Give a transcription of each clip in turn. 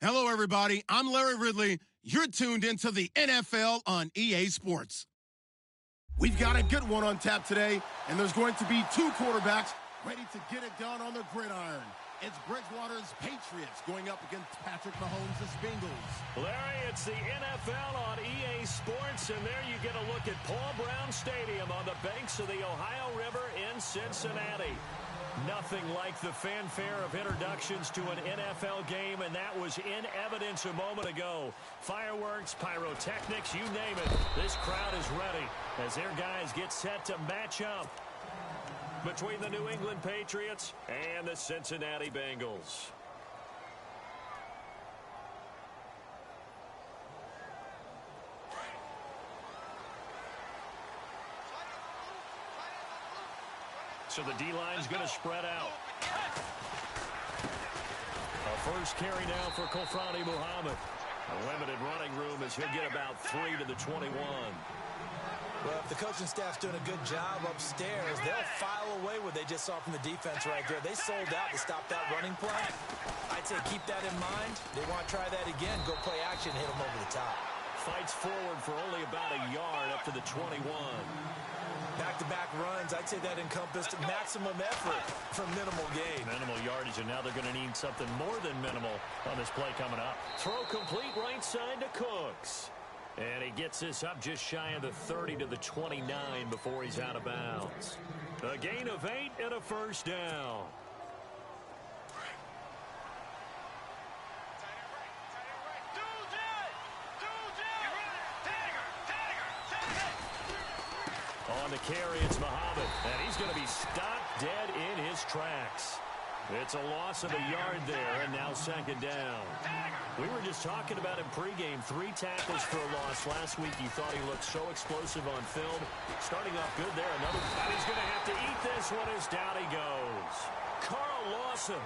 Hello, everybody. I'm Larry Ridley. You're tuned into the NFL on EA Sports. We've got a good one on tap today, and there's going to be two quarterbacks ready to get it done on the gridiron. It's Bridgewater's Patriots going up against Patrick Mahomes' Bengals. Larry, it's the NFL on EA Sports, and there you get a look at Paul Brown Stadium on the banks of the Ohio River in Cincinnati. Nothing like the fanfare of introductions to an NFL game, and that was in evidence a moment ago. Fireworks, pyrotechnics, you name it. This crowd is ready as their guys get set to match up between the New England Patriots and the Cincinnati Bengals. So the D-line's going to spread out. A first carry now for Kofrani Muhammad. A limited running room as he'll get about 3 to the 21. Well, if the coaching staff's doing a good job upstairs, they'll file away what they just saw from the defense right there. They sold out to stop that running play. I'd say keep that in mind. They want to try that again. Go play action, hit them over the top. Fights forward for only about a yard up to the 21. Back-to-back runs, I'd say that encompassed maximum effort for minimal gain. Minimal yardage, and now they're going to need something more than minimal on this play coming up. Throw complete right side to Cooks. And he gets this up just shy of the 30 to the 29 before he's out of bounds. A gain of 8 and a first down. On the carry, it's Muhammad, and he's going to be stopped dead in his tracks. It's a loss of a yard there, and now second down. We were just talking about him pregame. 3 tackles for a loss last week. You thought he looked so explosive on film. Starting off good there. Another, and he's going to have to eat this one as down he goes. Carl Lawson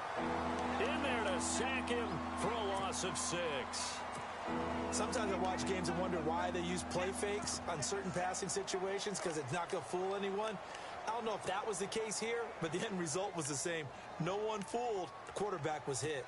in there to sack him for a loss of 6. Sometimes I watch games and wonder why they use play fakes on certain passing situations, because it's not going to fool anyone. I don't know if that was the case here, but the end result was the same. No one fooled. The quarterback was hit.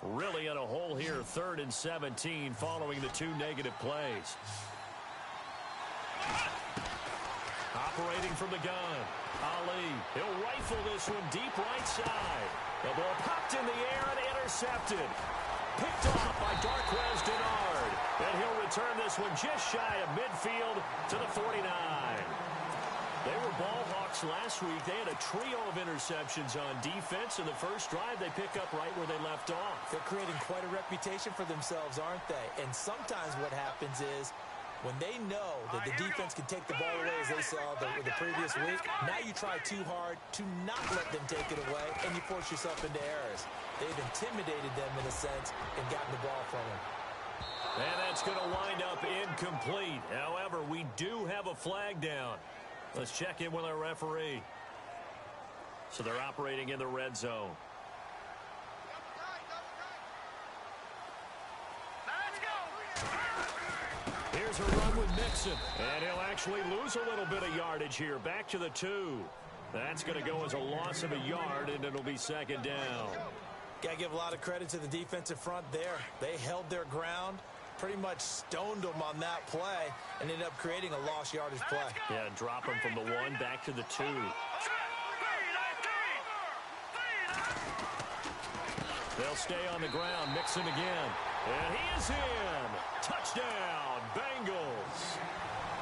Really in a hole here, 3rd and 17 following the 2 negative plays. Operating from the gun, Ali. He'll rifle this one deep right side. The ball popped in the air and intercepted. Picked off by Darquez Denard. And he'll return this one just shy of midfield to the 49. They were ball hawks last week. They had a trio of interceptions on defense. In the first drive, they pick up right where they left off. They're creating quite a reputation for themselves, aren't they? And sometimes what happens is, when they know that the defense can take the ball away, as they saw the previous week, now you try too hard to not let them take it away, and you force yourself into errors. They've intimidated them in a sense and gotten the ball from them. And that's going to wind up incomplete. However, we do have a flag down. Let's check in with our referee. So they're operating in the red zone. Here's a run with Mixon, and he'll actually lose a little bit of yardage here. Back to the 2. That's going to go as a loss of a yard, and it'll be second down. Got to give a lot of credit to the defensive front there. They held their ground, pretty much stoned them on that play, and ended up creating a lost yardage play. Yeah, drop them from the 1 back to the 2. They'll stay on the ground. Mixon again. And he is in. Touchdown, Bengals.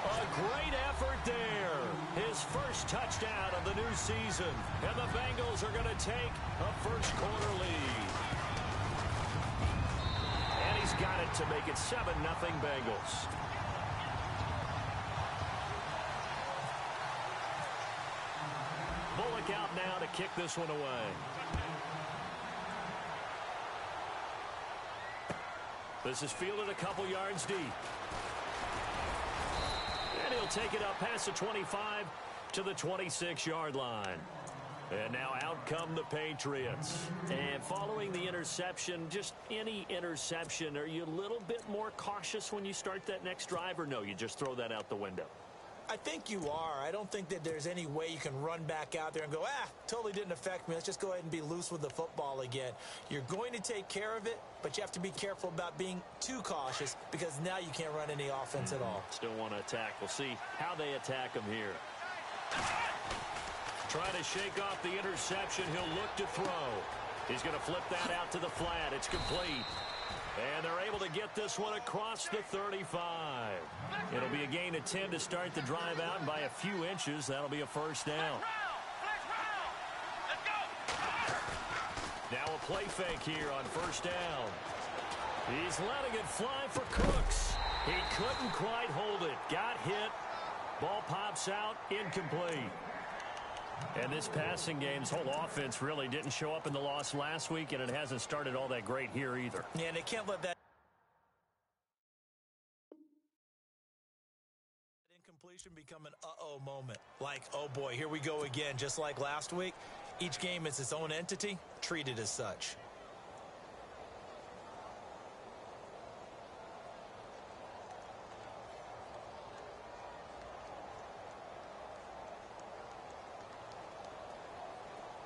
A great effort there. His first touchdown of the new season. And the Bengals are going to take a first-quarter lead. And he's got it to make it 7-0 Bengals. Bullock out now to kick this one away. This is fielded a couple yards deep. And he'll take it up past the 25 to the 26-yard line. And now out come the Patriots. And following the interception, just any interception, are you a little bit more cautious when you start that next drive, or no, you just throw that out the window? I think you are. I don't think that there's any way you can run back out there and go, totally didn't affect me. Let's just go ahead and be loose with the football again. You're going to take care of it, but you have to be careful about being too cautious because now you can't run any offense at all. Still want to attack. We'll see how they attack him here. Trying to shake off the interception. He'll look to throw. He's going to flip that out to the flat. It's complete. And they're able to get this one across the 35. It'll be a gain of 10 to start the drive out, and by a few inches, that'll be a first down. Now a play fake here on first down. He's letting it fly for Cooks. He couldn't quite hold it. Got hit. Ball pops out. Incomplete. And this passing game's whole offense really didn't show up in the loss last week, and it hasn't started all that great here either. Yeah, and they can't let that incompletion become an uh-oh moment. Like, oh boy, here we go again, just like last week. Each game is its own entity, treated as such.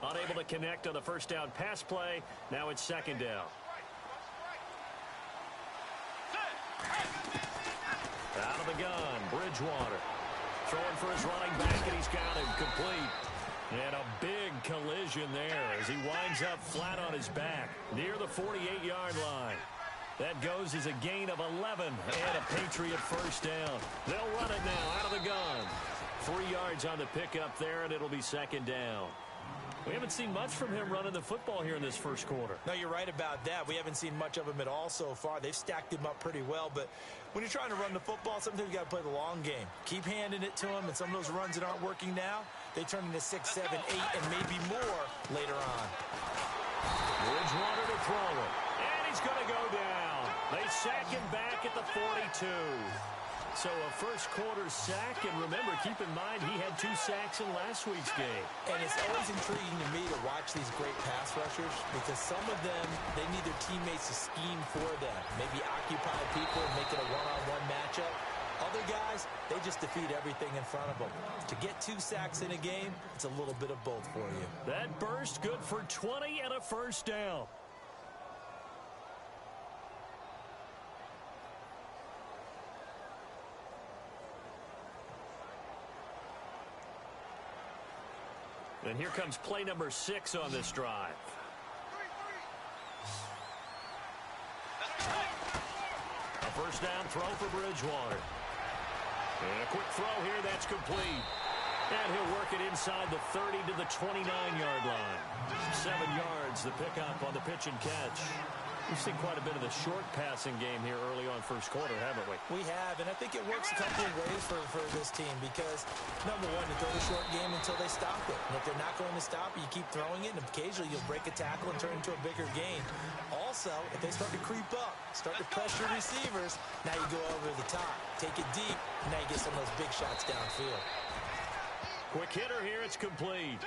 Unable to connect on the first down pass play. Now it's second down. Out of the gun, Bridgewater. Throwing for his running back, and he's got him complete. And a big collision there as he winds up flat on his back near the 48-yard line. That goes as a gain of 11 and a Patriot first down. They'll run it now out of the gun. 3 yards on the pickup there, and it'll be second down. We haven't seen much from him running the football here in this first quarter. No, you're right about that. We haven't seen much of him at all so far. They've stacked him up pretty well, but when you're trying to run the football, sometimes you got to play the long game. Keep handing it to him, and some of those runs that aren't working now, they turn into 6, 7, 8, and maybe more later on. Bridgewater to throw it, and he's going to go down. They sack him back at the 42. So a first quarter sack, and remember, keep in mind, he had 2 sacks in last week's game. And it's always intriguing to me to watch these great pass rushers because some of them, they need their teammates to scheme for them. Maybe occupy people and make it a one-on-one matchup. Other guys, they just defeat everything in front of them. To get 2 sacks in a game, it's a little bit of both for you. That burst good for 20 and a first down. And here comes play number 6 on this drive. A first down throw for Bridgewater. And a quick throw here, that's complete. And he'll work it inside the 30 to the 29-yard line. 7 yards, the pickup on the pitch and catch. We've seen quite a bit of the short passing game here early on first quarter, haven't we? We have, and I think it works a couple of ways for this team because, number one, you throw the short game until they stop it. And if they're not going to stop it, you keep throwing it, and occasionally you'll break a tackle and turn it into a bigger gain. Also, if they start to creep up, start to pressure receivers, now you go over the top, take it deep, and now you get some of those big shots downfield. Quick hitter here, it's complete.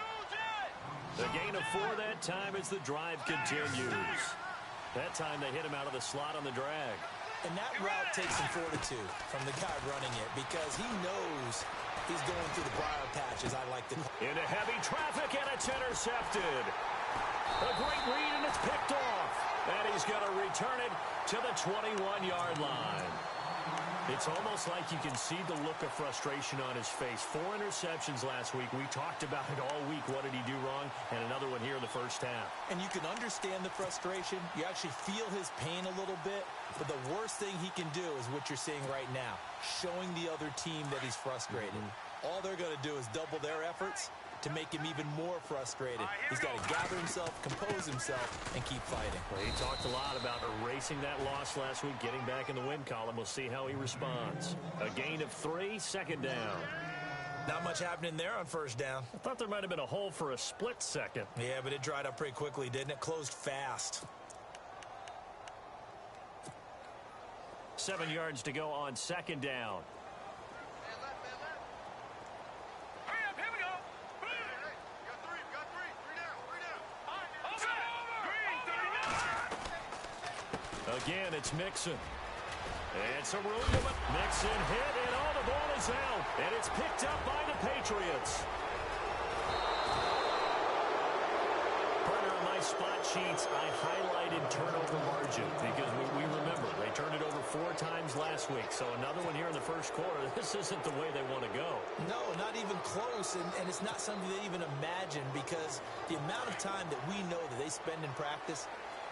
The gain of 4 that time as the drive continues. That time they hit him out of the slot on the drag. And that route takes some fortitude from the guy running it because he knows he's going through the briar patch, as I like to call it. Into heavy traffic, and it's intercepted. A great read, and it's picked off. And he's going to return it to the 21-yard line. It's almost like you can see the look of frustration on his face. 4 interceptions last week. We talked about it all week. What did he do wrong? And another one here in the first half. And you can understand the frustration. You actually feel his pain a little bit. But the worst thing he can do is what you're seeing right now, showing the other team that he's frustrated. All they're going to do is double their efforts to make him even more frustrated. He's got to gather himself, compose himself, and keep fighting. Well, he talked a lot about erasing that loss last week, getting back in the win column. We'll see how he responds. A gain of 3, second down. Not much happening there on first down. I thought there might have been a hole for a split second. Yeah, but it dried up pretty quickly, didn't it? Closed fast. 7 yards to go on second down. Again, it's Mixon. It's a room to it. Mixon hit, and all the ball is out. And it's picked up by the Patriots. Partner, on my spot sheets, I highlighted turnover margin because we remember they turned it over 4 times last week. So another one here in the first quarter. This isn't the way they want to go. No, not even close, and it's not something they even imagine because the amount of time that we know that they spend in practice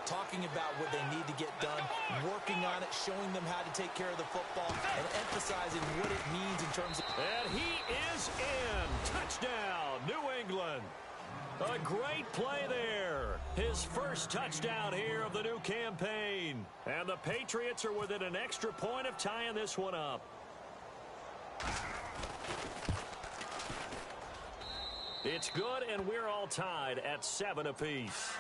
talking about what they need to get done, working on it, showing them how to take care of the football, and emphasizing what it means in terms of... And he is in. Touchdown, New England. A great play there. His first touchdown here of the new campaign. And the Patriots are within an extra point of tying this one up. It's good, and we're all tied at 7 apiece.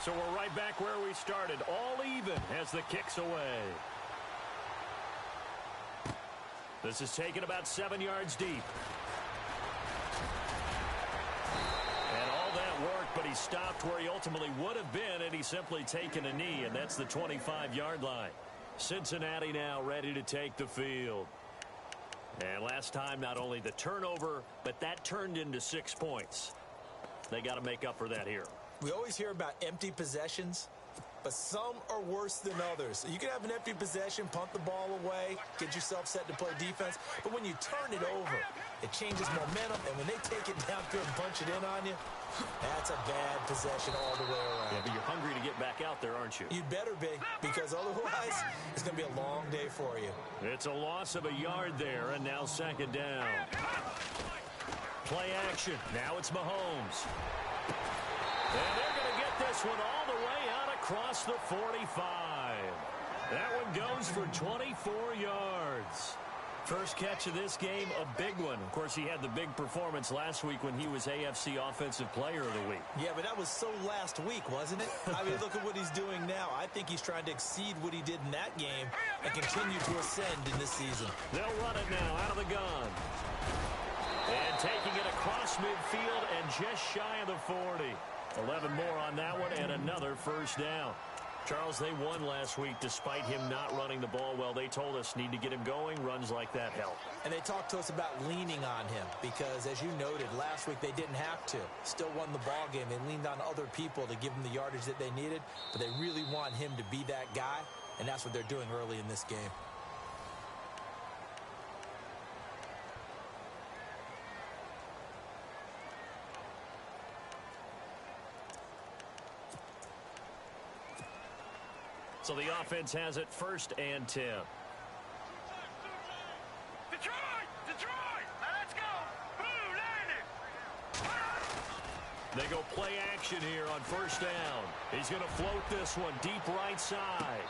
So we're right back where we started, all even as the kick's away. This is taken about 7 yards deep. And all that work, but he stopped where he ultimately would have been, and he's simply taken a knee, and that's the 25-yard line. Cincinnati now ready to take the field. And last time, not only the turnover, but that turned into 6 points. They got to make up for that here. We always hear about empty possessions, but some are worse than others. You can have an empty possession, punt the ball away, get yourself set to play defense, but when you turn it over, it changes momentum, and when they take it downfield and punch it in on you, that's a bad possession all the way around. Yeah, but you're hungry to get back out there, aren't you? You'd better be, because otherwise, it's going to be a long day for you. It's a loss of a yard there, and now second down. Play action. Now it's Mahomes. And they're going to get this one all the way out across the 45. That one goes for 24 yards. First catch of this game, a big one. Of course, he had the big performance last week when he was AFC Offensive Player of the Week. Yeah, but that was so last week, wasn't it? I mean, look at what he's doing now. I think he's trying to exceed what he did in that game and continue to ascend in this season. They'll run it now out of the gun. And taking it across midfield and just shy of the 40. 11 more on that one and another first down. Charles, they won last week despite him not running the ball well. They told us need to get him going. Runs like that help. And they talked to us about leaning on him because, as you noted, last week they didn't have to. Still won the ball game. They leaned on other people to give them the yardage that they needed, but they really want him to be that guy, and that's what they're doing early in this game. So the offense has it 1st and 10. Detroit! Let's go! Blue landed! They go play action here on 1st down. He's going to float this one deep right side.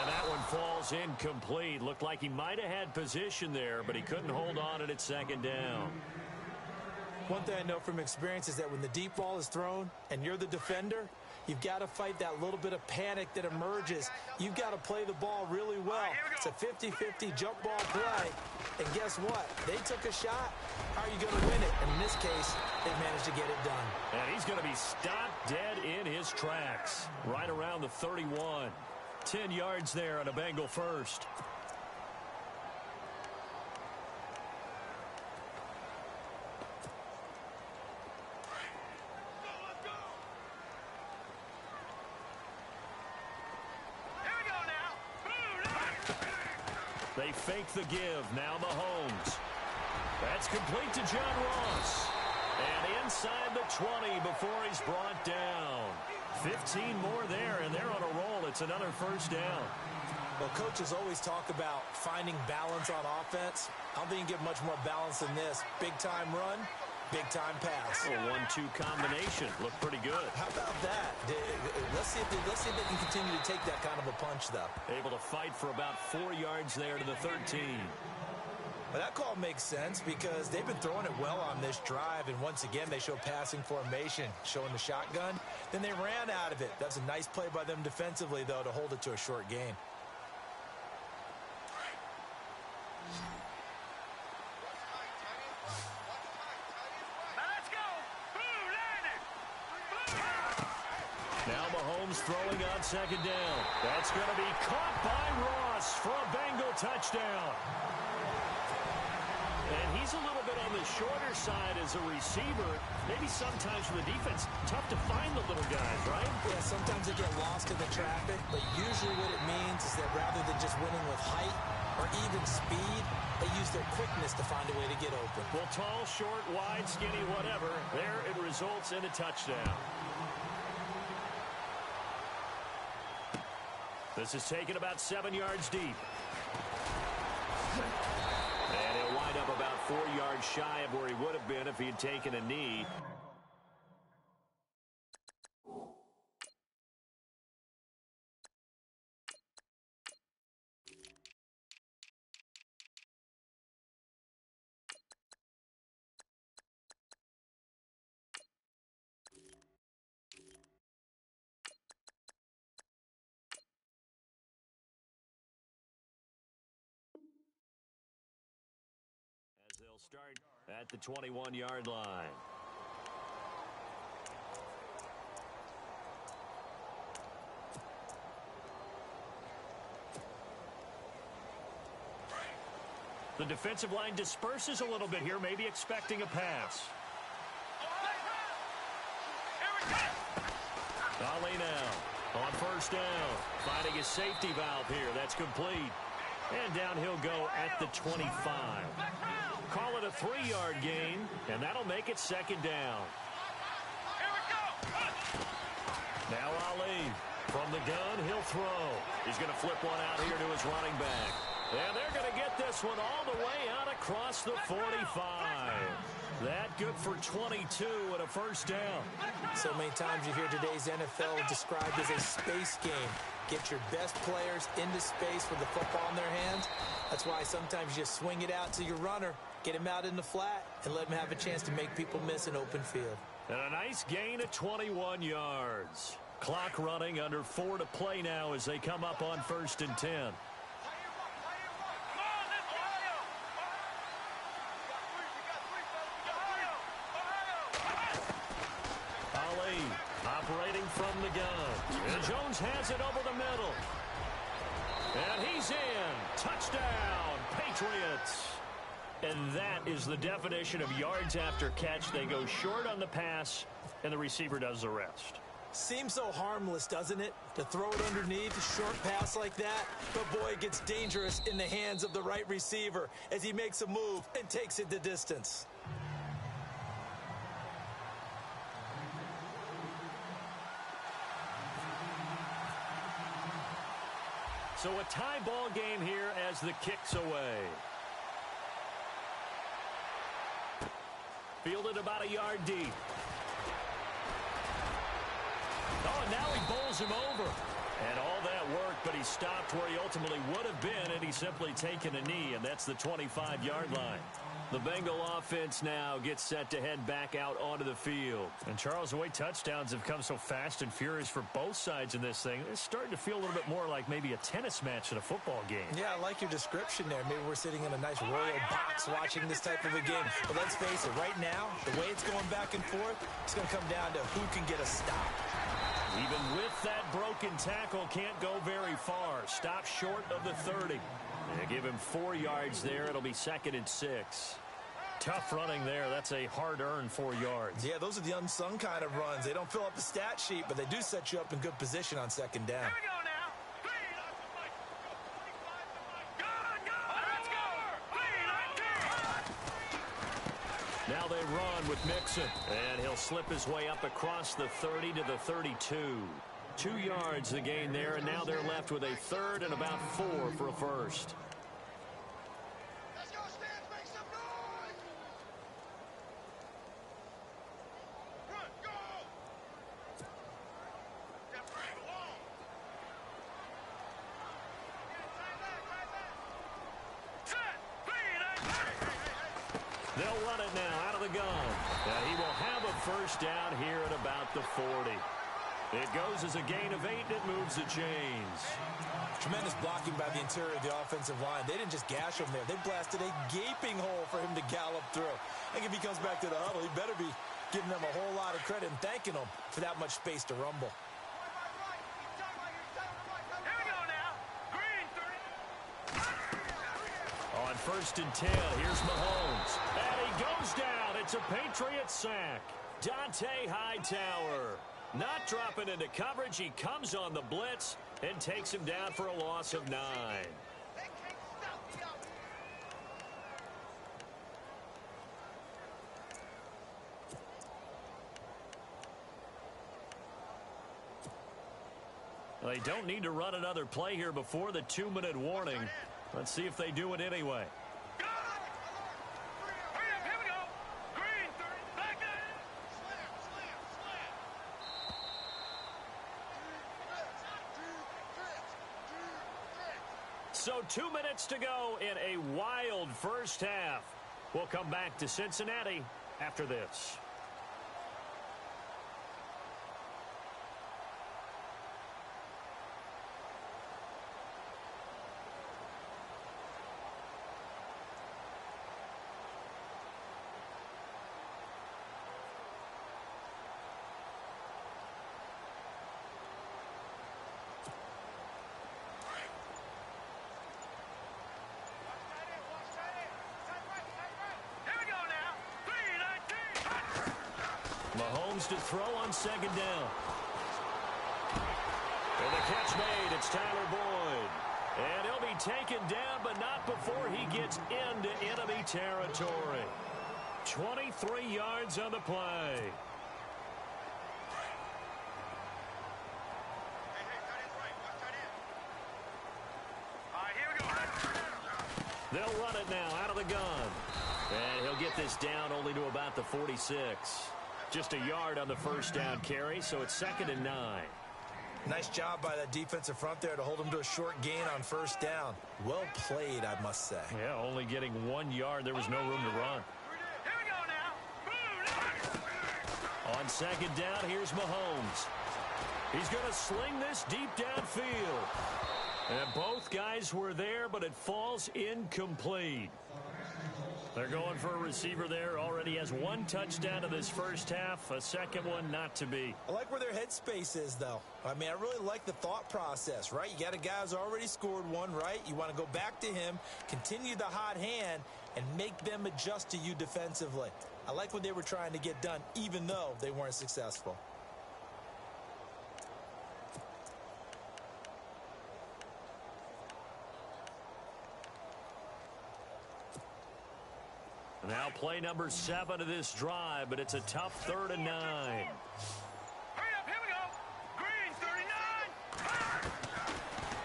And that one falls incomplete. Looked like he might have had position there, but he couldn't hold on it at 2nd down. One thing I know from experience is that when the deep ball is thrown and you're the defender, you've got to fight that little bit of panic that emerges. You've got to play the ball really well. It's a 50-50 jump ball play. And guess what? They took a shot. How are you going to win it? And in this case, they managed to get it done. And he's going to be stopped dead in his tracks. Right around the 31. 10 yards there on a Bengal first. They fake the give. Now Mahomes. That's complete to John Ross. And inside the 20 before he's brought down. 15 more there, and they're on a roll. It's another 1st down. Well, coaches always talk about finding balance on offense. I don't think you can get much more balance than this. Big-time run, big-time pass. A 1-2 combination. Looked pretty good. How about that? Let's see if they can continue to take that kind of a punch, though. Able to fight for about 4 yards there to the 13. Well, that call makes sense because they've been throwing it well on this drive, and once again, they show passing formation, showing the shotgun. Then they ran out of it. That's a nice play by them defensively, though, to hold it to a short gain. Jones throwing on second down. That's going to be caught by Ross for a Bengal touchdown. And he's a little bit on the shorter side as a receiver. Maybe sometimes for the defense, tough to find the little guys, right? Yeah, sometimes they get lost in the traffic, but usually what it means is that rather than just winning with height or even speed, they use their quickness to find a way to get open. Well, tall, short, wide, skinny, whatever, there it results in a touchdown. This is taken about 7 yards deep. And he'll wind up about 4 yards shy of where he would have been if he had taken a knee. They'll start at the 21-yard line. The defensive line disperses a little bit here, maybe expecting a pass. Ali now on first down, finding his safety valve here. That's complete. And down he'll go at the 25. Call it a 3-yard gain, and that'll make it second down. Now Ali from the gun, he'll throw. He's going to flip one out here to his running back. And they're going to get this one all the way out across the 45. That good for 22 and a first down. So many times you hear today's NFL described as a space game. Get your best players into space with the football in their hands. That's why sometimes you swing it out to your runner, get him out in the flat, and let him have a chance to make people miss an open field. And a nice gain of 21 yards. Clock running, under 4 to play now as they come up on 1st and 10. Ali operating from the gun. And Jones has it over the middle. And he's in. Touchdown, Patriots. And that is the definition of yards after catch. They go short on the pass, and the receiver does the rest. Seems so harmless, doesn't it? To throw it underneath, a short pass like that. But boy, it gets dangerous in the hands of the right receiver as he makes a move and takes it the distance. So a tie ball game here as the kick's away. Fielded about a yard deep. Oh, and now he bowls him over. And all that work, but he stopped where he ultimately would have been, and he's simply taken a knee, and that's the 25-yard line. The Bengal offense now gets set to head back out onto the field. And, Charles, the way touchdowns have come so fast and furious for both sides in this thing, it's starting to feel a little bit more like maybe a tennis match in a football game. Yeah, I like your description there. Maybe we're sitting in a nice royal box watching this type of a game. But let's face it, right now, the way it's going back and forth, it's going to come down to who can get a stop. Even with that broken tackle, can't go very far. Stop short of the 30. They give him 4 yards there. It'll be 2nd and 6. Tough running there. That's a hard-earned 4 yards. Yeah, those are the unsung kind of runs. They don't fill up the stat sheet, but they do set you up in good position on 2nd down. Here we go now. Let's go. Now they run with Mixon. And he'll slip his way up across the 30 to the 32. 2 yards the gain there, and now they're left with a 3rd and about 4 for a first. Let's go, Stans, make some noise. Run, go. Step right along. Set, speed, They'll run it now out of the gun. And he will have a first down here at about the 40. It goes as a gain of 8, and it moves the chains. Tremendous blocking by the interior of the offensive line. They didn't just gash him there. They blasted a gaping hole for him to gallop through. I think if he comes back to the huddle, he better be giving them a whole lot of credit and thanking them for that much space to rumble. first and 10. Here's Mahomes. And he goes down. It's a Patriot sack. Dante Hightower not dropping into coverage. He comes on the blitz and takes him down for a loss of 9. They don't need to run another play here before the 2-minute warning. Let's see if they do it anyway. So 2 minutes to go in a wild first half. We'll come back to Cincinnati after this. Mahomes to throw on second down. And the catch made. It's Tyler Boyd. And he'll be taken down, but not before he gets into enemy territory. 23 yards on the play. They'll run it now out of the gun. And he'll get this down only to about the 46. Just a yard on the first down carry, so it's 2nd and 9. Nice job by that defensive front there to hold him to a short gain on first down. Well played, I must say. Yeah, only getting 1 yard. There was no room to run. Here we go now. On second down, here's Mahomes. He's going to sling this deep downfield. And both guys were there, but it falls incomplete. They're going for a receiver there. Already has 1 touchdown in this first half. A second one not to be. I like where their headspace is, though. I mean, I really like the thought process, right? You got a guy who's already scored 1, right? You want to go back to him, continue the hot hand, and make them adjust to you defensively. I like what they were trying to get done, even though they weren't successful. Now play number 7 of this drive, but it's a tough 3rd and 9. Hurry up, here we go. Green, 39.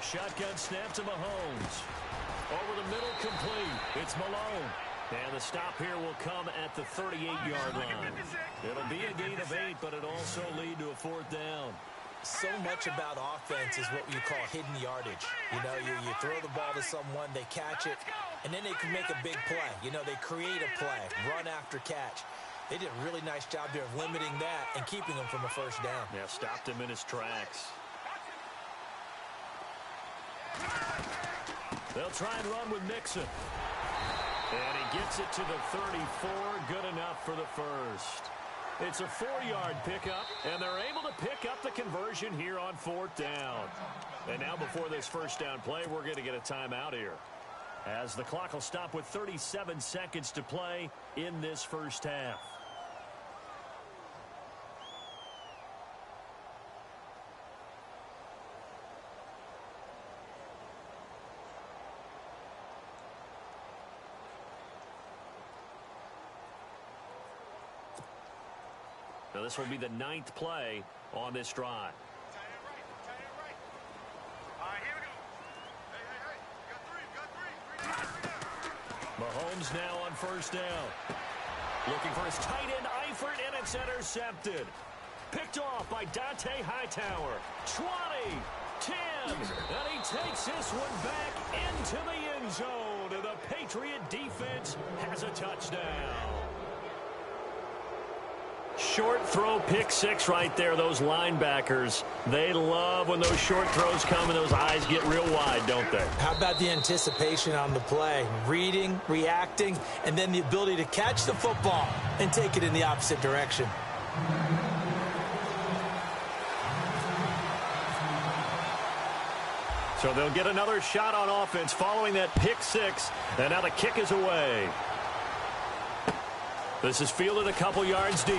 Shotgun snap to Mahomes. Over the middle, complete. It's Malone. And the stop here will come at the 38-yard line. It'll be a gain of 8, but it'll also lead to a 4th down. So much about offense is what you call hidden yardage. You know, you throw the ball to someone, they catch it, and then they can make a big play. You know, they create a play, run after catch. They did a really nice job there of limiting that and keeping him from a first down. Yeah, stopped him in his tracks. They'll try and run with Mixon. And he gets it to the 34, good enough for the first. It's a 4-yard pickup, and they're able to pick up the conversion here on 4th down. And now before this first down play, we're going to get a timeout here, as the clock will stop with 37 seconds to play in this first half. Now this will be the 9th play on this drive. Tight end right. All right, here we go. Hey. Got 3. Mahomes now on first down. Looking for his tight end, Eifert, and it's intercepted. Picked off by Dante Hightower. 20, 10, and he takes this one back into the end zone. And the Patriot defense has a touchdown. Short throw, pick 6 right there. Those linebackers, they love when those short throws come and those eyes get real wide, don't they? How about the anticipation on the play? Reading, reacting, and then the ability to catch the football and take it in the opposite direction. So they'll get another shot on offense following that pick six. And now the kick is away. This is fielded a couple yards deep.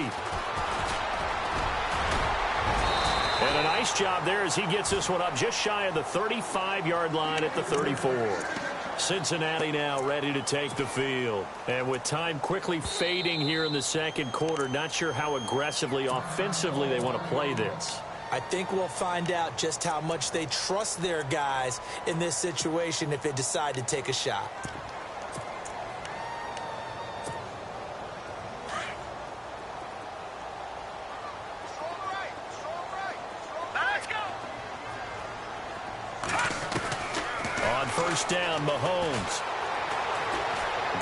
And a nice job there as he gets this one up just shy of the 35-yard line at the 34. Cincinnati now ready to take the field. And with time quickly fading here in the second quarter, not sure how aggressively, offensively they want to play this. I think we'll find out just how much they trust their guys in this situation if they decide to take a shot. On first down, Mahomes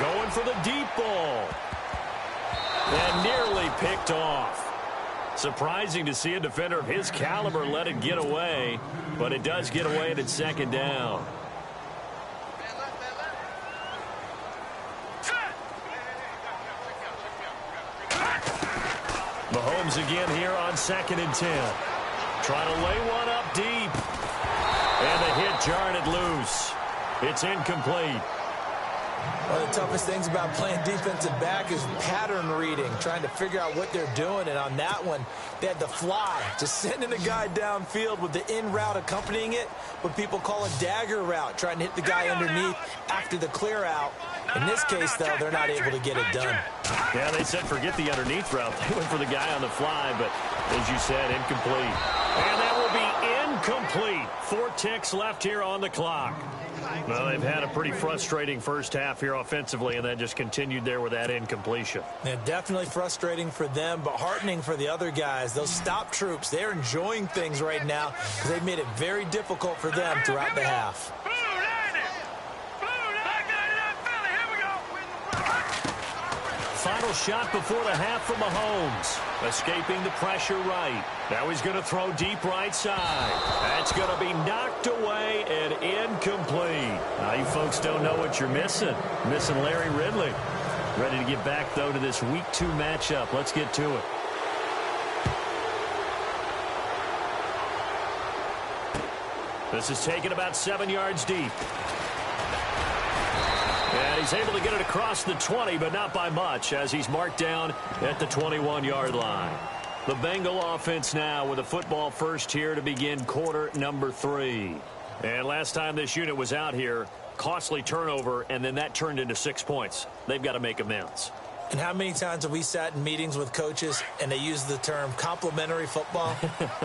going for the deep ball. And nearly picked off. Surprising to see a defender of his caliber let it get away, but it does get away at second down. Mahomes again here on 2nd and 10. Trying to lay one up deep. And the hit jarred it loose. It's incomplete. One of the toughest things about playing defensive back is pattern reading, trying to figure out what they're doing. And on that one, they had the fly, just sending a guy downfield with the in route accompanying it, what people call a dagger route, trying to hit the guy underneath after the clear out. In this case, though, they're not able to get it done. Yeah, they said forget the underneath route. They went for the guy on the fly, but as you said, incomplete. And that will be incomplete. 4 ticks left here on the clock. Well, they've had a pretty frustrating first half here offensively, and then just continued there with that incompletion. Yeah, definitely frustrating for them, but heartening for the other guys. Those stop troops, they're enjoying things right now because they've made it very difficult for them throughout the half. Final shot before the half from Mahomes. Escaping the pressure right. Now he's going to throw deep right side. That's going to be knocked away and incomplete. Now you folks don't know what you're missing. Missing Larry Ridley. Ready to get back, though, to this Week 2 matchup. Let's get to it. This is taken about 7 yards deep. And he's able to get it across the 20, but not by much, as he's marked down at the 21-yard line. The Bengal offense now with a football first here to begin quarter number 3. And last time this unit was out here, costly turnover, and then that turned into 6 points. They've got to make amends. And how many times have we sat in meetings with coaches and they use the term complementary football?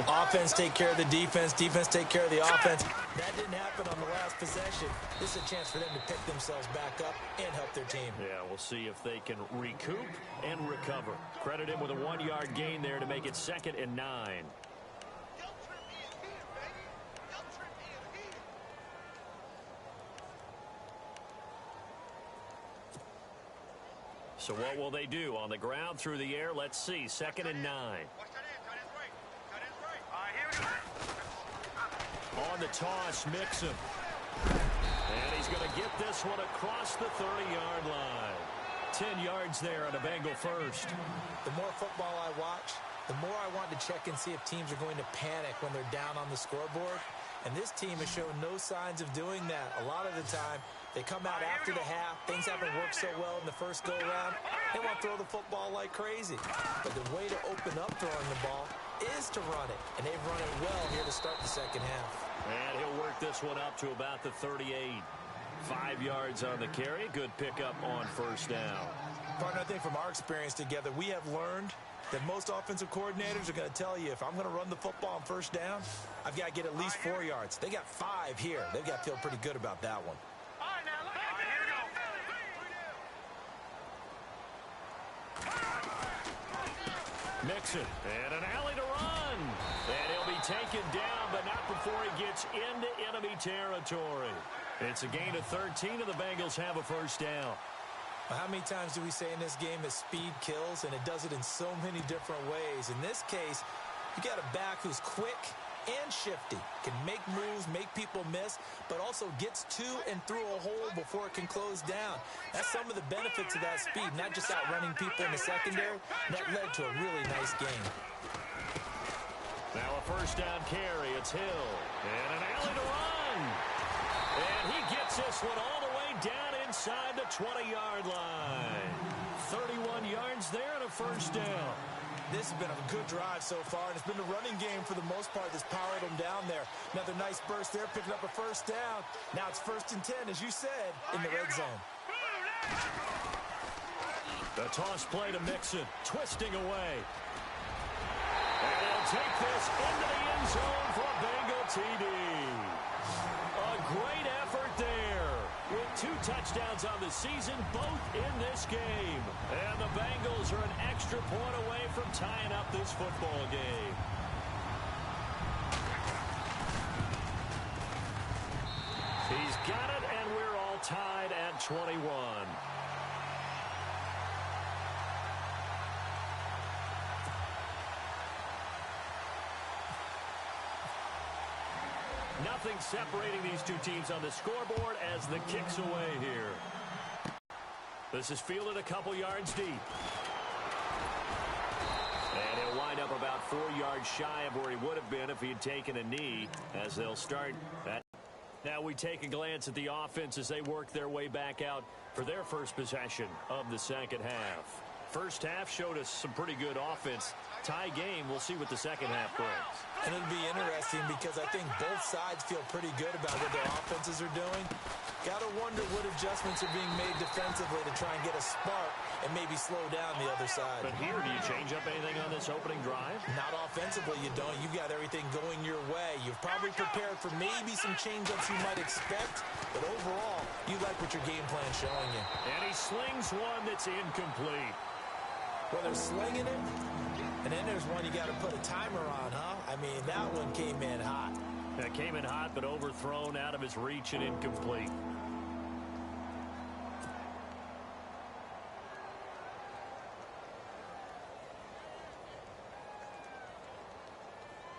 Offense take care of the defense, defense take care of the offense. That didn't happen on the last possession. This is a chance for them to pick themselves back up and help their team. Yeah, we'll see if they can recoup and recover. Credit him with a 1-yard gain there to make it 2nd and 9. So what will they do? On the ground, through the air, let's see. 2nd and 9. On the toss, Mixon. And he's going to get this one across the 30-yard line. 10 yards there on a Bengal first. The more football I watch, the more I want to check and see if teams are going to panic when they're down on the scoreboard. And this team has shown no signs of doing that. A lot of the time, they come out after the half. Things haven't worked so well in the first go-around. They want to throw the football like crazy. But the way to open up throwing the ball is to run it. And they've run it well here to start the second half. And he'll work this one up to about the 38. 5 yards on the carry. Good pickup on first down. Partner, I think from our experience together, we have learned that most offensive coordinators are going to tell you, if I'm going to run the football on first down, I've got to get at least 4 yards. They got 5 here. They've got to feel pretty good about that one. Mixon, and an alley to run. And he'll be taken down, but not before he gets into enemy territory. It's a gain of 13, and the Bengals have a first down. Well, how many times do we say in this game that speed kills, and it does it in so many different ways? In this case, you got a back who's quick and shifty, can make moves, make people miss, but also gets to and through a hole before it can close down. That's some of the benefits of that speed, not just outrunning people in the secondary. That led to a really nice game. Now a first down carry. It's Hill. And an alley to run. And he gets this one all the way down inside the 20-yard line. 31 yards there and a first down. This has been a good drive so far, and it's been the running game for the most part that's powered them down there. Another nice burst there, picking up a first down. Now it's 1st and 10, as you said, in the red zone. The toss play to Mixon, twisting away. And he'll take this into the end zone for a Bengal TD. A great effort there. With 2 touchdowns on the season, both in this game. And the Bengals are an extra point away from tying up this football game. He's got it, and we're all tied at 21. Nothing separating these two teams on the scoreboard as the kick's away here. This is fielded a couple yards deep. And he'll wind up about 4 yards shy of where he would have been if he had taken a knee, as they'll start that. Now we take a glance at the offense as they work their way back out for their first possession of the second half. First half showed us some pretty good offense. Tie game, we'll see what the second half brings. And it'll be interesting because I think both sides feel pretty good about what their offenses are doing. Got to wonder what adjustments are being made defensively to try and get a spark and maybe slow down the other side. But here, do you change up anything on this opening drive? Not offensively, you don't. You've got everything going your way. You've probably prepared for maybe some change-ups you might expect, but overall, you like what your game plan's showing you. And he slings one that's incomplete. Well, they're slinging it, and then there's one you got to put a timer on, huh? I mean, that one came in hot. That came in hot, but overthrown, out of his reach, and incomplete.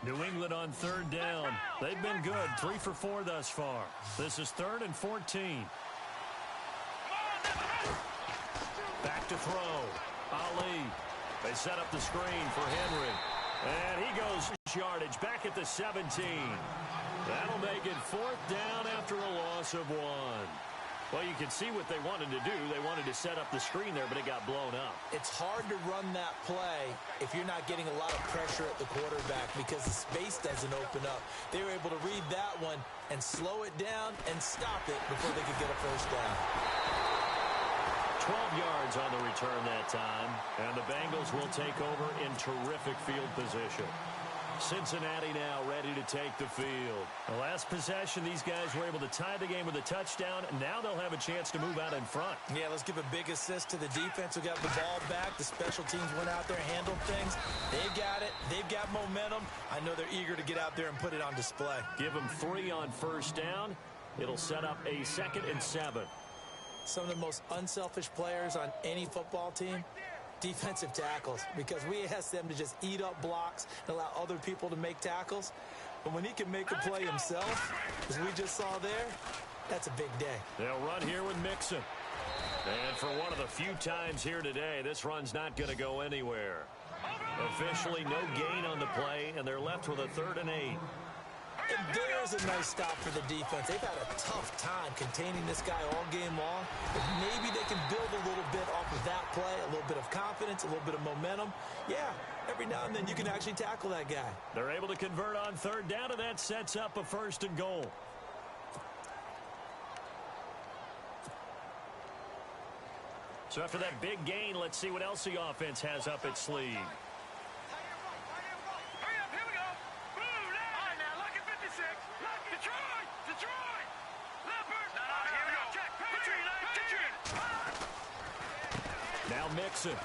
New England on 3rd down. They've been good, 3 for 4 thus far. This is 3rd and 14. Back to throw. Ali. They set up the screen for Henry. And he goes yardage back at the 17. That'll make it 4th down after a loss of 1. Well, you can see what they wanted to do. They wanted to set up the screen there, but it got blown up. It's hard to run that play if you're not getting a lot of pressure at the quarterback because the space doesn't open up. They were able to read that one and slow it down and stop it before they could get a first down. 12 yards on the return that time, and the Bengals will take over in terrific field position. Cincinnati now ready to take the field. The last possession, these guys were able to tie the game with a touchdown, and now they'll have a chance to move out in front. Yeah, let's give a big assist to the defense who got the ball back. The special teams went out there, handled things. They've got it. They've got momentum. I know they're eager to get out there and put it on display. Give them 3 on first down. It'll set up a 2nd and 7. Some of the most unselfish players on any football team, defensive tackles, because we ask them to just eat up blocks and allow other people to make tackles. But when he can make a play himself, as we just saw there, that's a big day. They'll run here with Mixon. And for one of the few times here today, this run's not going to go anywhere. Officially no gain on the play, and they're left with a 3rd and 8. And there's a nice stop for the defense. They've had a tough time containing this guy all game long. But maybe they can build a little bit off of that play, a little bit of confidence, a little bit of momentum. Yeah, every now and then you can actually tackle that guy. They're able to convert on 3rd down, and that sets up a 1st and goal. So after that big gain, let's see what else the offense has up its sleeve. Now Mixon. And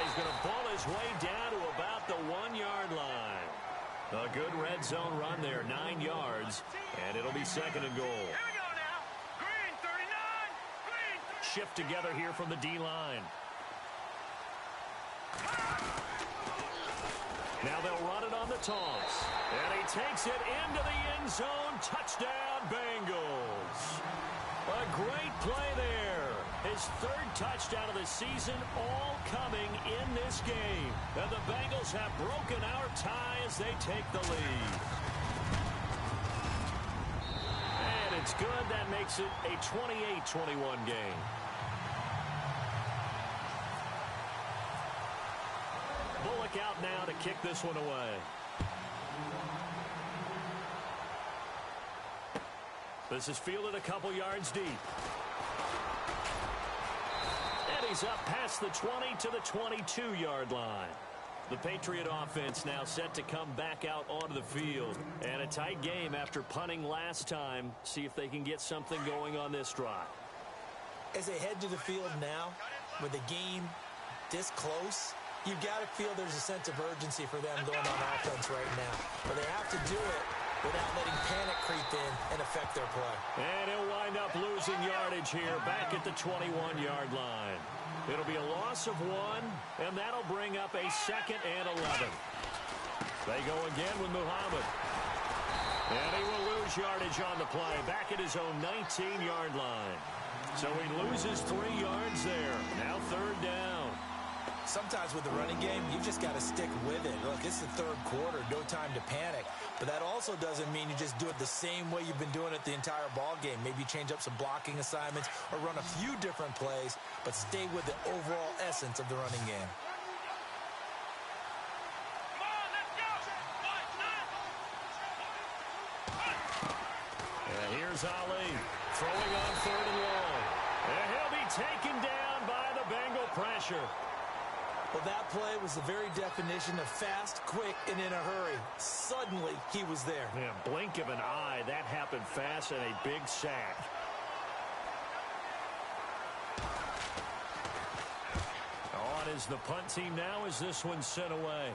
he's going to pull his way down to about the 1-yard line. A good red zone run there, 9 yards. And it'll be 2nd and goal. Here we go now. Green, 39. Green. Shift together here from the D-line. Now they'll run it on the toss. And he takes it into the end zone. Touchdown, Bengals. A great play there. His third touchdown of the season, all coming in this game. And the Bengals have broken our tie as they take the lead. And it's good. That makes it a 28-21 game. Bullock out now to kick this one away. This is fielded a couple yards deep. And he's up past the 20 to the 22-yard line. The Patriot offense now set to come back out onto the field. And a tight game after punting last time. See if they can get something going on this drive. As they head to the field now, with the game this close, you've got to feel there's a sense of urgency for them going on offense right now. But they have to do it without letting panic creep in and affect their play. And he'll wind up losing yardage here back at the 21-yard line. It'll be a loss of 1, and that'll bring up a 2nd and 11. They go again with Muhammad. And he will lose yardage on the play back at his own 19-yard line. So he loses 3 yards there. Now 3rd down. Sometimes with the running game, you just got to stick with it. Look, it's the 3rd quarter, no time to panic. But that also doesn't mean you just do it the same way you've been doing it the entire ball game. Maybe change up some blocking assignments or run a few different plays, but stay with the overall essence of the running game. And here's Ali throwing on 3rd and long. And he'll be taken down by the Bengal pressure. Well, that play was the very definition of fast, quick, and in a hurry. Suddenly, he was there. Yeah, blink of an eye. That happened fast and a big sack. On is the punt team now as this one's sent away.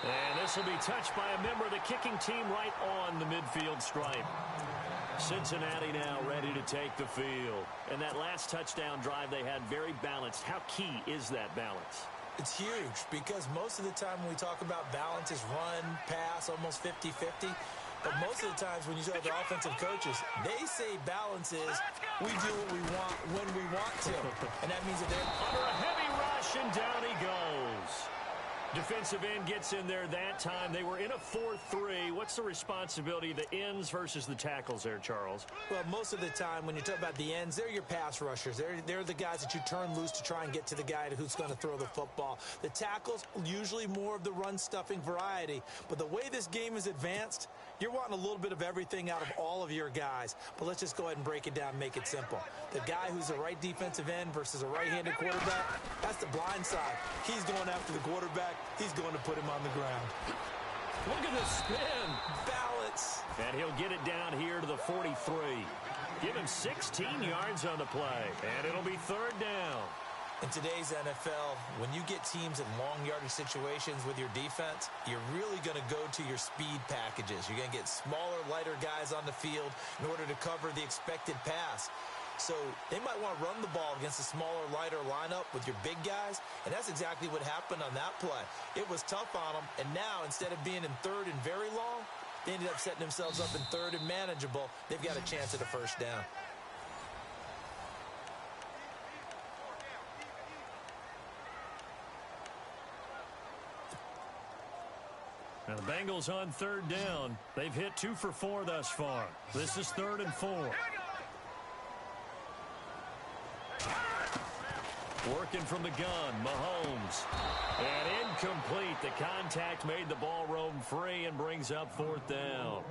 And this will be touched by a member of the kicking team right on the midfield stripe. Cincinnati now ready to take the field. And that last touchdown drive they had very balanced. How key is that balance? It's huge because most of the time when we talk about balance is run, pass, almost 50-50. But most of the times when you talk to offensive coaches, they say balance is we do what we want when we want to. And that means that they're under a heavy rush and down he goes. Defensive end gets in there that time. They were in a 4-3. What's the responsibility of the ends versus the tackles there, Charles? Well, most of the time when you talk about the ends, they're your pass rushers. They're the guys that you turn loose to try and get to the guy who's going to throw the football. The tackles, usually more of the run-stuffing variety. But the way this game is advanced, you're wanting a little bit of everything out of all of your guys. But let's just go ahead and break it down and make it simple. The guy who's the right defensive end versus a right-handed quarterback, that's the blind side. He's going after the quarterback. He's going to put him on the ground. Look at the spin. Balance. And he'll get it down here to the 43. Give him 16 yards on the play. And it'll be 3rd down. In today's NFL, when you get teams in long yardage situations with your defense, you're really going to go to your speed packages. You're going to get smaller, lighter guys on the field in order to cover the expected pass. So they might want to run the ball against a smaller, lighter lineup with your big guys, and that's exactly what happened on that play. It was tough on them, and now instead of being in 3rd and very long, they ended up setting themselves up in 3rd and manageable. They've got a chance at a 1st down. Now the Bengals on 3rd down. They've hit 2 for 4 thus far. This is 3rd and 4. Working from the gun, Mahomes. And incomplete. The contact made the ball roam free and brings up 4th down.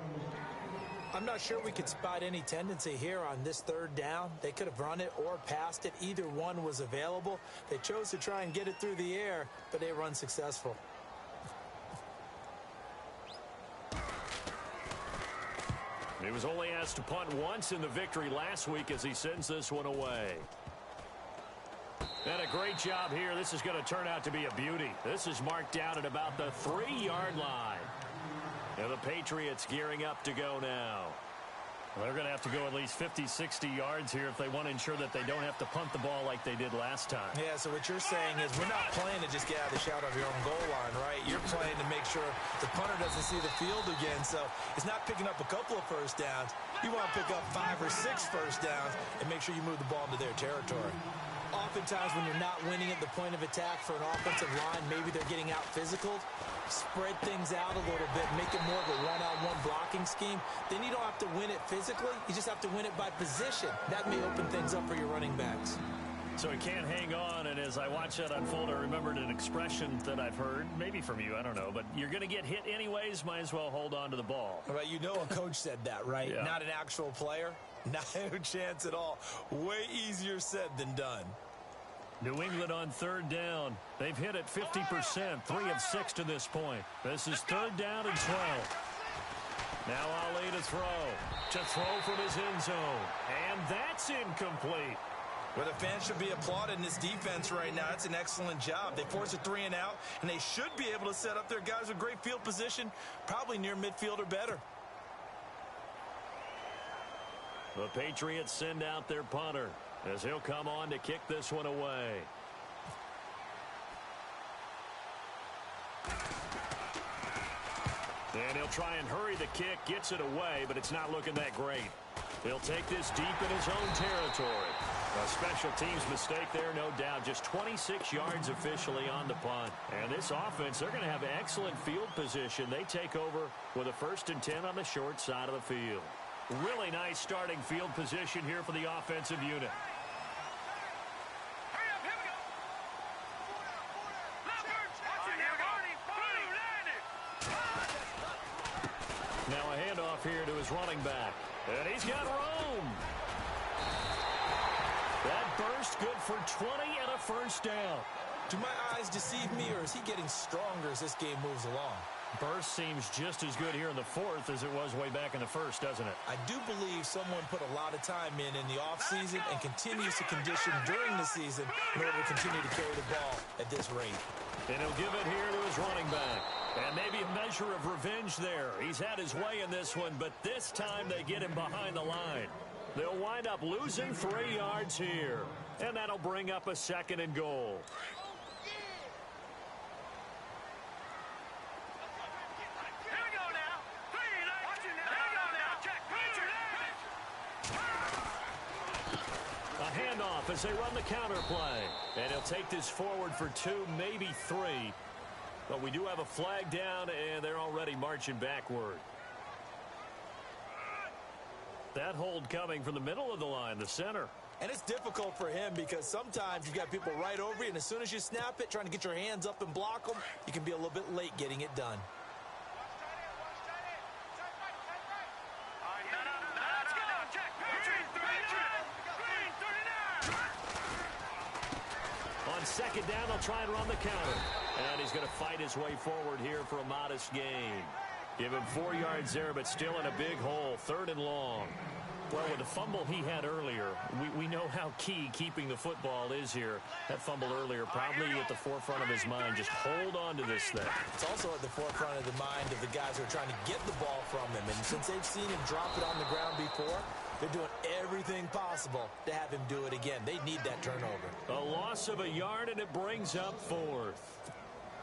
I'm not sure we could spot any tendency here on this 3rd down. They could have run it or passed it. Either one was available. They chose to try and get it through the air, but they were unsuccessful. He was only asked to punt once in the victory last week as he sends this one away. And a great job here. This is going to turn out to be a beauty. This is marked down at about the 3-yard line. And the Patriots gearing up to go now. Well, they're going to have to go at least 50, 60 yards here if they want to ensure that they don't have to punt the ball like they did last time. Yeah, so what you're saying is we're not playing to just get out of the shot of your own goal line, right? You're playing to make sure the punter doesn't see the field again. So it's not picking up a couple of first downs. You want to pick up 5 or 6 first downs and make sure you move the ball into their territory. Oftentimes when you're not winning at the point of attack for an offensive line, maybe they're getting out physical, spread things out a little bit, make it more of a one-on-one blocking scheme. Then you don't have to win it physically. You just have to win it by position. That may open things up for your running backs. So he can't hang on, and as I watch that unfold, I remembered an expression that I've heard, maybe from you, I don't know, but you're going to get hit anyways, might as well hold on to the ball. Right, you know a coach said that, right? Yeah. Not an actual player. Not a chance at all. Way easier said than done. New England on third down. They've hit it 50%, 3 of 6 to this point. This is third down and 12. Now Ali to throw from his end zone. And that's incomplete. Well, the fans should be applauding this defense right now. It's an excellent job. They force a 3 and out, and they should be able to set up their guys with great field position, probably near midfield or better. The Patriots send out their punter as he'll come on to kick this one away. And he'll try and hurry the kick, gets it away, but it's not looking that great. He'll take this deep in his own territory. A special teams mistake there, no doubt. Just 26 yards officially on the punt. And this offense, they're going to have excellent field position. They take over with a 1st and 10 on the short side of the field. Really nice starting field position here for the offensive unit. Now a handoff here to his running back. And he's got room. That burst good for 20 and a first down. Do my eyes deceive me, or is he getting stronger as this game moves along? Burst seems just as good here in the 4th as it was way back in the 1st, doesn't it? I do believe someone put a lot of time in the offseason and continues to condition during the season in order to continue to carry the ball at this rate. And he'll give it here to his running back. And maybe a measure of revenge there. He's had his way in this one, but this time they get him behind the line. They'll wind up losing 3 yards here. And that'll bring up a 2nd and goal. A handoff as they run the counter play. And he'll take this forward for 2, maybe 3. But we do have a flag down, and they're already marching backward. That hold coming from the middle of the line, the center. And it's difficult for him because sometimes you've got people right over you, and as soon as you snap it, trying to get your hands up and block them, you can be a little bit late getting it done. On second down, they'll try and run the counter. And he's going to fight his way forward here for a modest gain. Give him 4 yards there, but still in a big hole. 3rd and long. Well, with the fumble he had earlier, we know how key keeping the football is here. That fumble earlier probably at the forefront of his mind. Just hold on to this thing. It's also at the forefront of the mind of the guys who are trying to get the ball from him. And since they've seen him drop it on the ground before, they're doing everything possible to have him do it again. They need that turnover. A loss of a yard, and it brings up 4th.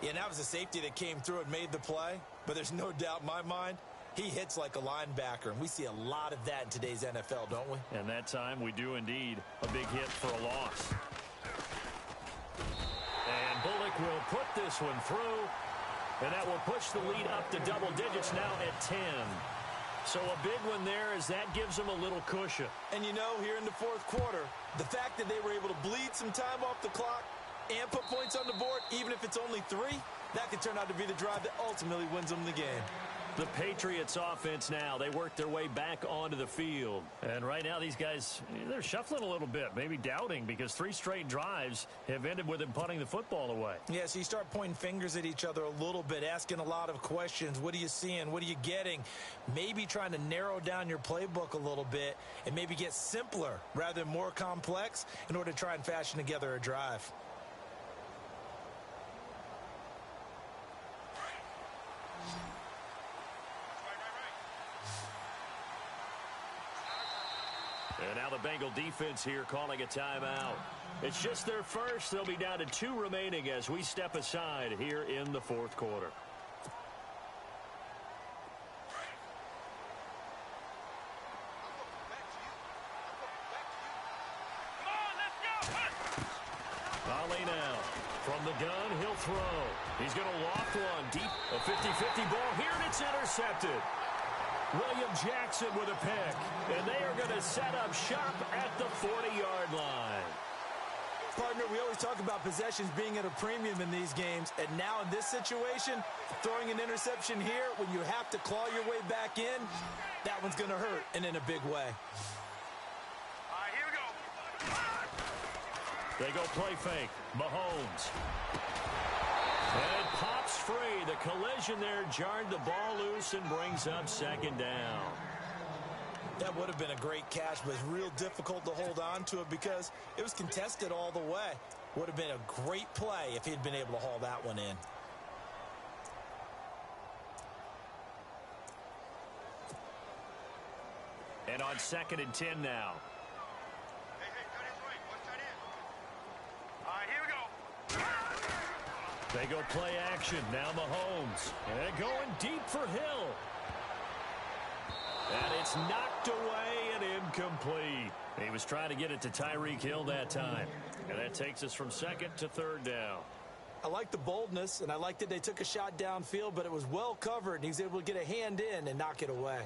Yeah, and that was a safety that came through and made the play. But there's no doubt in my mind, he hits like a linebacker, and we see a lot of that in today's NFL, don't we? And that time we do indeed. A big hit for a loss. And Bullock will put this one through, and that will push the lead up to double digits now at 10. So a big one there as that gives them a little cushion. And you know, here in the 4th quarter, the fact that they were able to bleed some time off the clock and put points on the board, even if it's only 3, that could turn out to be the drive that ultimately wins them the game. The Patriots offense now, they work their way back onto the field. And right now these guys, they're shuffling a little bit, maybe doubting, because 3 straight drives have ended with them punting the football away. Yeah, so you start pointing fingers at each other a little bit, asking a lot of questions. What are you seeing? What are you getting? Maybe trying to narrow down your playbook a little bit and maybe get simpler rather than more complex in order to try and fashion together a drive. And now the Bengal defense here calling a timeout. It's just their first. They'll be down to 2 remaining as we step aside here in the fourth quarter. Ali now. From the gun, he'll throw. He's going to loft one deep. A 50-50 ball here, and it's intercepted. William Jackson with a pick. And they are going to set up shop at the 40-yard line. Partner, we always talk about possessions being at a premium in these games. And now in this situation, throwing an interception here when you have to claw your way back in, that one's going to hurt, and in a big way. All right, here we go. They go play fake. Mahomes. And it pops free. The collision there jarred the ball loose and brings up second down. That would have been a great catch, but it's real difficult to hold on to it because it was contested all the way. Would have been a great play if he'd been able to haul that one in. And on 2nd and 10 now. Hey, tight end's right. Watch tight end. All right, here we go. They go play action. Now Mahomes. And going deep for Hill. And it's knocked away and incomplete. He was trying to get it to Tyreek Hill that time. And that takes us from 2nd to 3rd down. I like the boldness, and I like that they took a shot downfield, but it was well covered, and he was able to get a hand in and knock it away.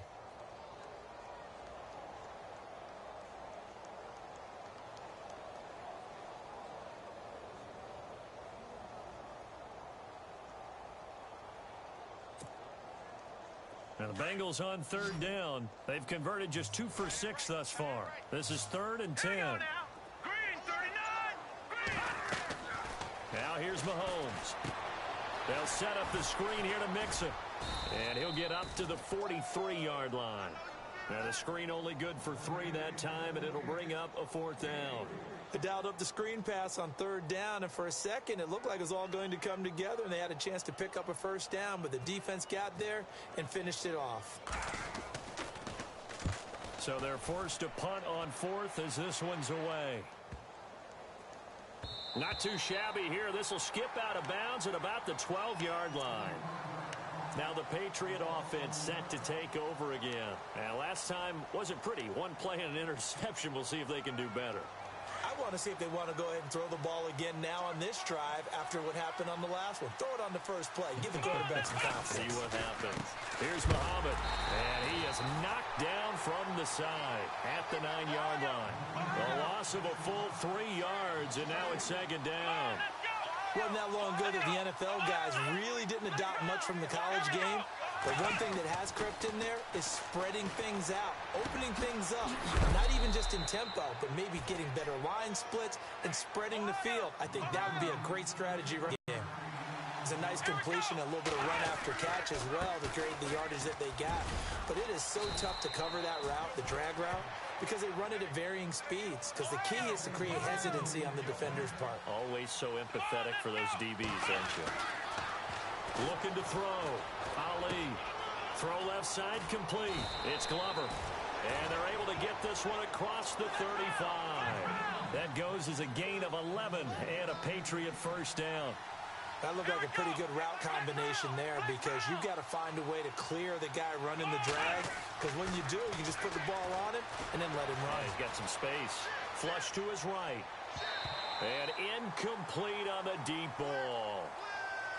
Now the Bengals on 3rd down. They've converted just 2 for 6 thus far. This is 3rd and 10. Here we go now. Green, 39. Green. Now here's Mahomes. They'll set up the screen here to Mixon. And he'll get up to the 43-yard line. Now the screen only good for 3 that time, and it'll bring up a 4th down. They dialed up the screen pass on 3rd down, and for a second it looked like it was all going to come together, and they had a chance to pick up a 1st down, but the defense got there and finished it off. So they're forced to punt on 4th as this one's away. Not too shabby here. This will skip out of bounds at about the 12-yard line. Now the Patriot offense set to take over again. Now last time wasn't pretty. One play and an interception. We'll see if they can do better. I want to see if they want to go ahead and throw the ball again now on this drive after what happened on the last one. Throw it on the first play. Give the quarterback some confidence. See what happens. Here's Muhammad. And he is knocked down from the side at the 9-yard line. A loss of a full 3 yards, and now it's 2nd down. Wasn't that long ago that the NFL guys really didn't adopt much from the college game. But one thing that has crept in there is spreading things out, opening things up, not even just in tempo, but maybe getting better line splits and spreading the field. I think that would be a great strategy right game. It's a nice completion, a little bit of run after catch as well to create the yardage that they got. But it is so tough to cover that route, the drag route, because they run it at varying speeds. Because the key is to create hesitancy on the defender's part. Always so empathetic for those DBs, aren't you? Looking to throw. Ali. Throw left side complete. It's Glover. And they're able to get this one across the 35. That goes as a gain of 11 and a Patriot 1st down. That looked like a pretty good route combination there because you've got to find a way to clear the guy running the drag. Because when you do, you just put the ball on him and then let him run. He's got some space. Flush to his right. And incomplete on the deep ball.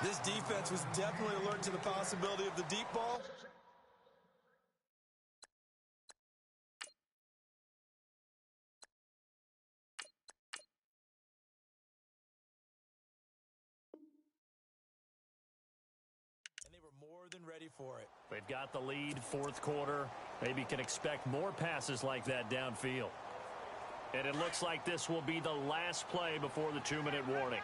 This defense was definitely alert to the possibility of the deep ball. And they were more than ready for it. They've got the lead, 4th quarter. Maybe can expect more passes like that downfield. And it looks like this will be the last play before the 2-minute warning.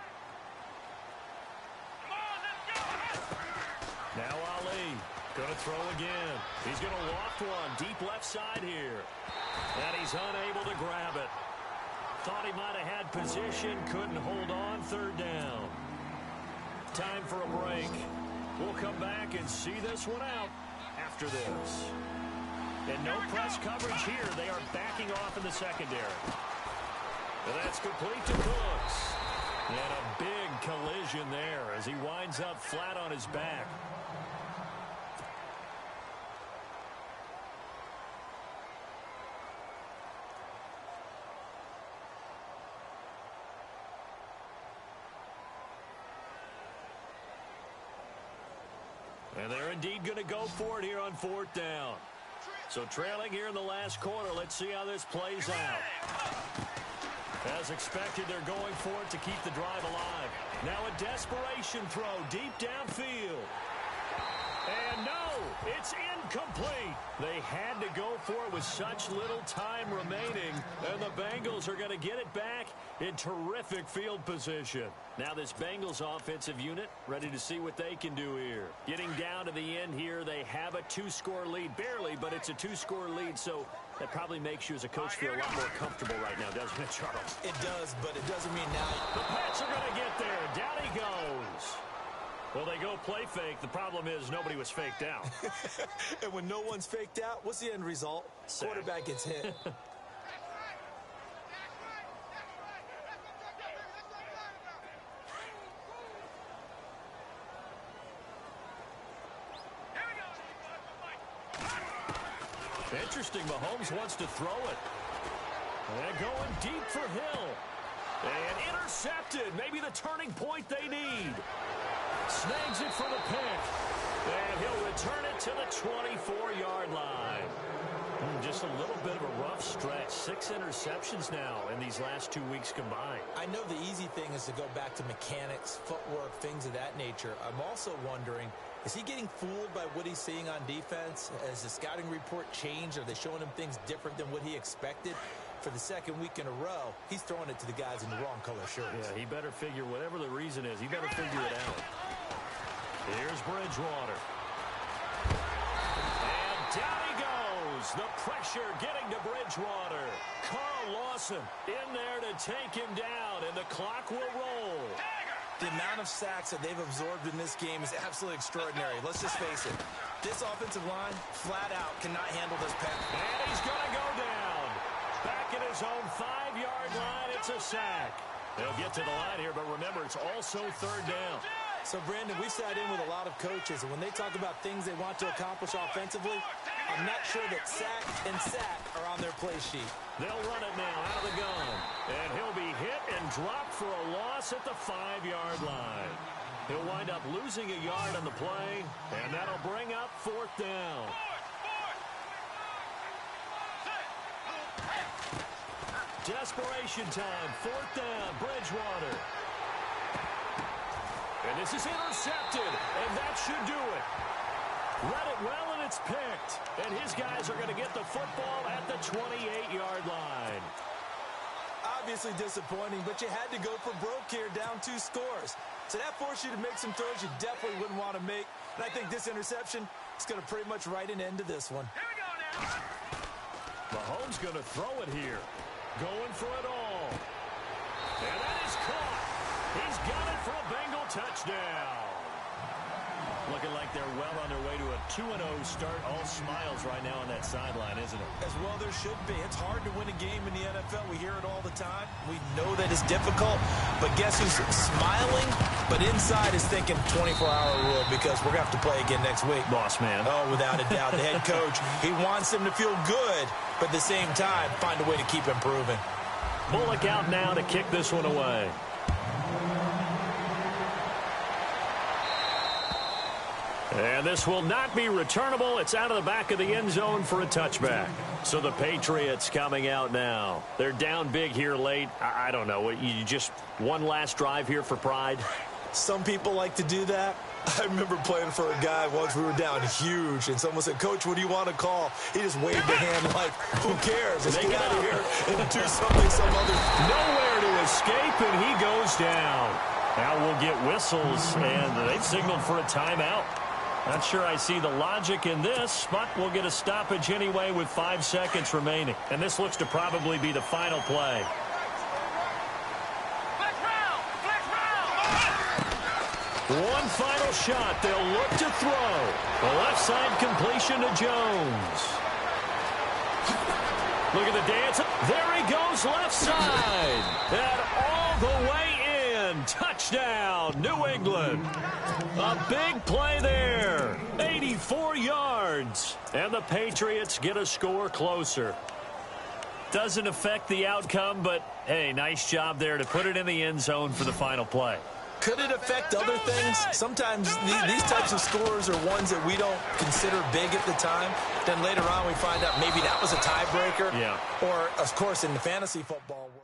Now Ali, going to throw again. He's going to loft one deep left side here. And he's unable to grab it. Thought he might have had position, couldn't hold on, 3rd down. Time for a break. We'll come back and see this one out after this. And no press coverage here. They are backing off in the secondary. And that's complete to Cooks. And a big collision there as he winds up flat on his back. And they're indeed going to go for it here on 4th down. So trailing here in the last quarter. Let's see how this plays out. As expected, they're going for it to keep the drive alive. Now a desperation throw deep downfield. And no, it's incomplete. They had to go for it with such little time remaining. And the Bengals are going to get it back in terrific field position. Now this Bengals offensive unit ready to see what they can do here. Getting down to the end here, they have a 2-score lead. Barely, but it's a 2-score lead, so that probably makes you as a coach feel a lot more comfortable right now, doesn't it, Charles? It does, but it doesn't mean now. The Pats are going to get there. Down he goes. Well, they go play fake. The problem is nobody was faked out. And when no one's faked out, what's the end result? Sack. Quarterback gets hit. Interesting, Mahomes wants to throw it. And going deep for Hill. And intercepted. Maybe the turning point they need. Snags it for the pick. And he'll return it to the 24-yard line. Just a little bit of a rough stretch. 6 interceptions now in these last 2 weeks combined. I know the easy thing is to go back to mechanics, footwork, things of that nature. I'm also wondering, is he getting fooled by what he's seeing on defense? Has the scouting report changed? Are they showing him things different than what he expected? For the second week in a row, he's throwing it to the guys in the wrong color shirts. Yeah, he better figure, whatever the reason is, he better figure it out. Here's Bridgewater. And down he goes. The pressure getting to Bridgewater. Carl Lawson in there to take him down, and the clock will roll. The amount of sacks that they've absorbed in this game is absolutely extraordinary. Let's just face it. This offensive line, flat out, cannot handle this pass. And he's going to go down. Back at his own 5-yard line, it's a sack. They'll get to the line here, but remember, it's also 3rd down. So, Brandon, we've sat in with a lot of coaches, and when they talk about things they want to accomplish offensively, I'm not sure that sack and sack are on their play sheet. They'll run it now out of the gun. And he'll be hit and dropped for a loss at the 5-yard line. He'll wind up losing a yard on the play, and that'll bring up 4th down. Desperation time, 4th down, Bridgewater. And this is intercepted, and that should do it. Read it well, and it's picked. And his guys are going to get the football at the 28-yard line. Obviously disappointing, but you had to go for broke here, down 2 scores. So that forced you to make some throws you definitely wouldn't want to make. And I think this interception is going to pretty much write an end to this one. Here we go now. Mahomes going to throw it here. Going for it all. And that is caught. He's got it for a Bengal touchdown. Looking like they're well on their way to a 2-0 start. All smiles right now on that sideline, isn't it? As well there should be. It's hard to win a game in the NFL. We hear it all the time. We know that it's difficult. But guess who's smiling? But inside is thinking 24-hour rule because we're going to have to play again next week. Boss man. Oh, without a doubt. The head coach, he wants them to feel good, but at the same time, find a way to keep improving. Bullock out now to kick this one away. And this will not be returnable. It's out of the back of the end zone for a touchback. So the Patriots coming out now. They're down big here late. I don't know. You just one last drive here for pride? Some people like to do that. I remember playing for a guy once. We were down huge, and someone said, "Coach, what do you want to call?" He just waved a hand like, who cares? Let's get out of here and do something some other. Nowhere to escape, and he goes down. Now we'll get whistles, and they've signaled for a timeout. Not sure I see the logic in this, but we'll get a stoppage anyway with 5 seconds remaining. And this looks to probably be the final play. One final shot. They'll look to throw. The left side completion to Jones. Look at the dance. There he goes, left side. And all the way in. Touchdown, New England. A big play there. 84 yards. And the Patriots get a score closer. Doesn't affect the outcome, but, hey, nice job there to put it in the end zone for the final play. Could it affect other things? Sometimes these types of scores are ones that we don't consider big at the time. Then later on we find out maybe that was a tiebreaker. Yeah. Or, of course, in the fantasy football world.